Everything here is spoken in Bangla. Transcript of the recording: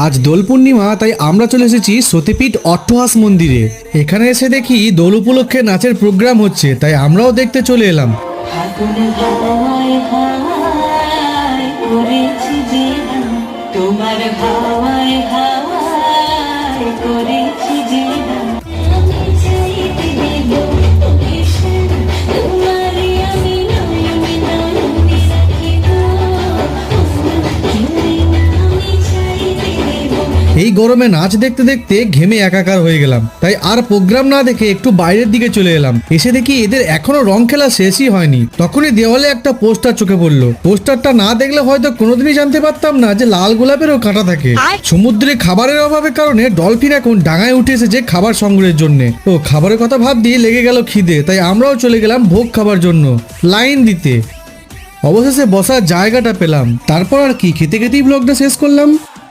আজ দোল পূর্ণিমা, তাই আমরা চলে এসেছি সতীপীঠ অট্টহাস মন্দিরে। এখানে এসে দেখি দোল উপলক্ষে নাচের প্রোগ্রাম হচ্ছে, তাই আমরাও দেখতে চলে এলাম। এই গরমে নাচ দেখতে দেখতে ঘেমে একাকার হয়ে গেলাম, তাই আর প্রোগ্রাম না দেখে একটু বাইরের দিকে চলে এলাম। এসে দেখি এদের এখনো রং খেলা শেষই হয়নি। তখনই দেওয়ালে একটা পোস্টার চোখে পড়লো। পোস্টারটা না দেখলে হয়তো কোনোদিনই জানতে পারতাম না যে লাল গোলাপেরও কাঁটা থাকে। সমুদ্রে খাবারের অভাবের কারণে ডলফিন এখন ডাঙায় উঠে এসেছে খাবার সংগ্রহের জন্য। ও খাবারের কথা ভাব দিয়ে লেগে গেল খিদে, তাই আমরাও চলে গেলাম ভোগ খাবার জন্য লাইন দিতে। অবশেষে বসার জায়গাটা পেলাম। তারপর আর কি, খেতে খেতেই ব্লগটা শেষ করলাম।